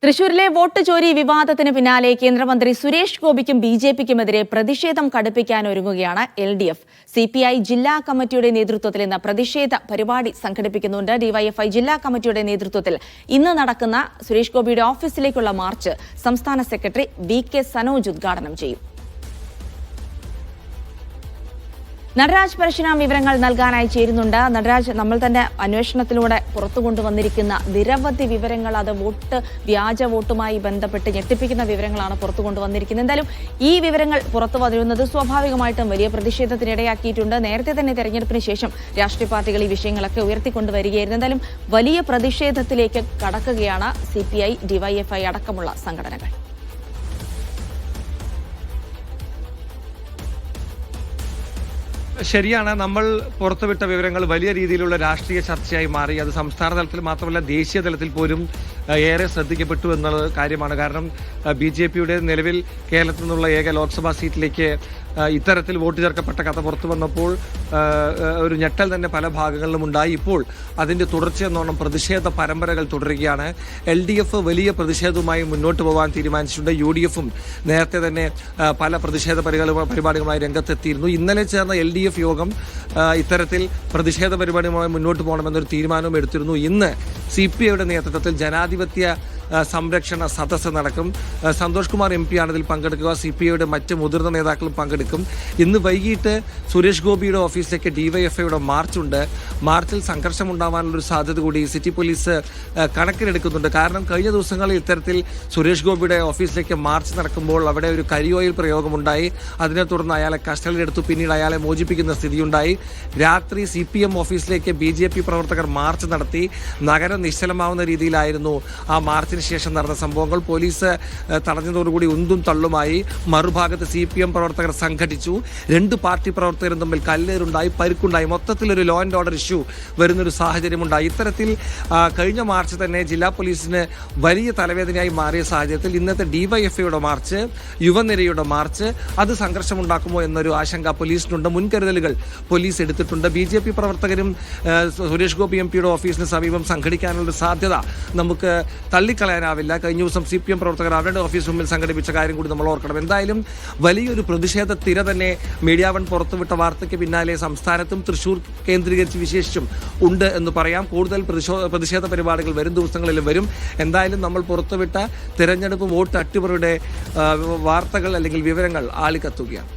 തൃശൂരിലെ വോട്ട് ചോരി വിവാദത്തിന് പിന്നാലെ കേന്ദ്രമന്ത്രി സുരേഷ് ഗോപിക്കും ബിജെപിക്കുമെതിരെ പ്രതിഷേധം കടുപ്പിക്കാനൊരുങ്ങുകയാണ് LDF. CPI ജില്ലാ കമ്മിറ്റിയുടെ നേതൃത്വത്തിൽ ഇന്ന് പ്രതിഷേധ പരിപാടി സംഘടിപ്പിക്കുന്നുണ്ട്. DYFI ജില്ലാ കമ്മിറ്റിയുടെ നേതൃത്വത്തിൽ ഇന്ന് നടക്കുന്ന സുരേഷ് ഗോപിയുടെ ഓഫീസിലേക്കുള്ള മാർച്ച് സംസ്ഥാന സെക്രട്ടറി VK സനോജ് ഉദ്ഘാടനം ചെയ്യും. നടരാജ് പരശുരാം വിവരങ്ങൾ നൽകാനായി ചേരുന്നുണ്ട്. നടരാജ്, നമ്മൾ തന്നെ അന്വേഷണത്തിലൂടെ പുറത്തു കൊണ്ടുവന്നിരിക്കുന്ന നിരവധി വിവരങ്ങൾ, അത് വ്യാജ വോട്ടുമായി ബന്ധപ്പെട്ട് ഞെട്ടിപ്പിക്കുന്ന വിവരങ്ങളാണ് പുറത്തു കൊണ്ടുവന്നിരിക്കുന്നത്. എന്തായാലും ഈ വിവരങ്ങൾ പുറത്തു വന്നിരുന്നത് സ്വാഭാവികമായിട്ടും വലിയ പ്രതിഷേധത്തിനിടയാക്കിയിട്ടുണ്ട്. നേരത്തെ തന്നെ തെരഞ്ഞെടുപ്പിന് ശേഷം രാഷ്ട്രീയ പാർട്ടികൾ ഈ വിഷയങ്ങളൊക്കെ ഉയർത്തിക്കൊണ്ടുവരികയായിരുന്നു. എന്തായാലും വലിയ പ്രതിഷേധത്തിലേക്ക് കടക്കുകയാണ് CPI, DYFI അടക്കമുള്ള സംഘടനകൾ. ശരിയാണ്. നമ്മൾ പുറത്തുവിട്ട വിവരങ്ങൾ വലിയ രീതിയിലുള്ള രാഷ്ട്രീയ ചർച്ചയായി മാറി. അത് സംസ്ഥാന തലത്തിൽ മാത്രമല്ല ദേശീയ തലത്തിൽ പോലും ഏറെ ശ്രദ്ധിക്കപ്പെട്ടു എന്നുള്ള കാര്യമാണ്. കാരണം BJPയുടെ നിലവിൽ കേരളത്തിൽ നിന്നുള്ള ഏക ലോക്സഭാ സീറ്റിലേക്ക് ഇത്തരത്തിൽ വോട്ട് ചേർക്കപ്പെട്ട കഥ പുറത്തു വന്നപ്പോൾ ഒരു ഞെട്ടൽ തന്നെ പല ഭാഗങ്ങളിലും ഉണ്ടായി. ഇപ്പോൾ അതിൻ്റെ തുടർച്ചയെന്നോണം പ്രതിഷേധ പരമ്പരകൾ തുടരുകയാണ്. LDF വലിയ പ്രതിഷേധവുമായി മുന്നോട്ട് പോകാൻ തീരുമാനിച്ചിട്ടുണ്ട്. UDFും നേരത്തെ തന്നെ പല പ്രതിഷേധ പരിപാടികളുമായി രംഗത്തെത്തിയിരുന്നു. ഇന്നലെ ചേർന്ന LDF യോഗം ഇത്തരത്തിൽ പ്രതിഷേധ പരിപാടിയുമായി മുന്നോട്ട് പോകണമെന്നൊരു തീരുമാനവും എടുത്തിരുന്നു. ഇന്ന് CPIയുടെ നേതൃത്വത്തിൽ ജനാധിപത്യ സംരക്ഷണ സദസ്സ് നടക്കും. സന്തോഷ് കുമാർ MP ആണ് ഇതിൽ പങ്കെടുക്കുക. CPIയുടെ മറ്റ് മുതിർന്ന നേതാക്കളും പങ്കെടുക്കും. ഇന്ന് വൈകിട്ട് സുരേഷ് ഗോപിയുടെ ഓഫീസിലേക്ക് DYFIയുടെ മാർച്ചുണ്ട്. മാർച്ചിൽ സംഘർഷമുണ്ടാവാനുള്ളൊരു സാധ്യത കൂടി സിറ്റി പോലീസ് കണക്കിലെടുക്കുന്നുണ്ട്. കാരണം കഴിഞ്ഞ ദിവസങ്ങളിൽ ഇത്തരത്തിൽ സുരേഷ് ഗോപിയുടെ ഓഫീസിലേക്ക് മാർച്ച് നടക്കുമ്പോൾ അവിടെ ഒരു കരിയോയിൽ പ്രയോഗമുണ്ടായി. അതിനെ തുടർന്ന് അയാളെ കസ്റ്റഡിയിലെടുത്തു. പിന്നീട് അയാളെ മോചിപ്പിക്കുന്ന സ്ഥിതിയുണ്ടായി. രാത്രി CPM ഓഫീസിലേക്ക് BJP പ്രവർത്തകർ മാർച്ച് നടത്തി. നഗരം നിശ്ചലമാവുന്ന രീതിയിലായിരുന്നു ആ മാർച്ച് ശേഷം നടന്ന സംഭവങ്ങൾ. പോലീസ് തടഞ്ഞതോടുകൂടി ഉന്തും തള്ളുമായി. മറുഭാഗത്ത് CPM പ്രവർത്തകർ സംഘടിച്ചു. രണ്ട് പാർട്ടി പ്രവർത്തകരും തമ്മിൽ കല്ലേറുണ്ടായി, പരിക്കുണ്ടായി. മൊത്തത്തിലൊരു ലോ ആൻഡ് ഓർഡർ ഇഷ്യൂ വരുന്നൊരു സാഹചര്യമുണ്ടായി. ഇത്തരത്തിൽ കഴിഞ്ഞ മാർച്ച് തന്നെ ജില്ലാ പോലീസിന് വലിയ തലവേദനയായി മാറിയ സാഹചര്യത്തിൽ ഇന്നത്തെ DYFIയുടെ മാർച്ച്, യുവനിരയുടെ മാർച്ച്, അത് സംഘർഷമുണ്ടാക്കുമോ എന്നൊരു ആശങ്ക പോലീസിനുണ്ട്. മുൻകരുതലുകൾ പോലീസ് എടുത്തിട്ടുണ്ട്. BJP പ്രവർത്തകരും സുരേഷ് ഗോപി MPയുടെ ഓഫീസിന് സമീപം സംഘടിക്കാനുള്ള സാധ്യത നമുക്ക് തള്ളിക്കളയാനാവില്ല. കഴിഞ്ഞ ദിവസം CPM പ്രവർത്തകർ അവരുടെ ഓഫീസ് മുമ്പിൽ സംഘടിപ്പിച്ച കാര്യം കൂടി നമ്മൾ ഓർക്കണം. എന്തായാലും വലിയൊരു പ്രതിഷേധ തിര തന്നെ മീഡിയ വൺ പുറത്തുവിട്ട വാർത്തയ്ക്ക് പിന്നാലെ സംസ്ഥാനത്തും തൃശൂർ കേന്ദ്രീകരിച്ച് വിശേഷിച്ചും ഉണ്ട് എന്ന് പറയാം. കൂടുതൽ പ്രതിഷേധ പരിപാടികൾ വരും ദിവസങ്ങളിലും വരും. എന്തായാലും നമ്മൾ പുറത്തുവിട്ട തിരഞ്ഞെടുപ്പ് വോട്ട് അട്ടിമറിയുടെ വാർത്തകൾ അല്ലെങ്കിൽ വിവരങ്ങൾ ആളിക്കത്തുകയാണ്.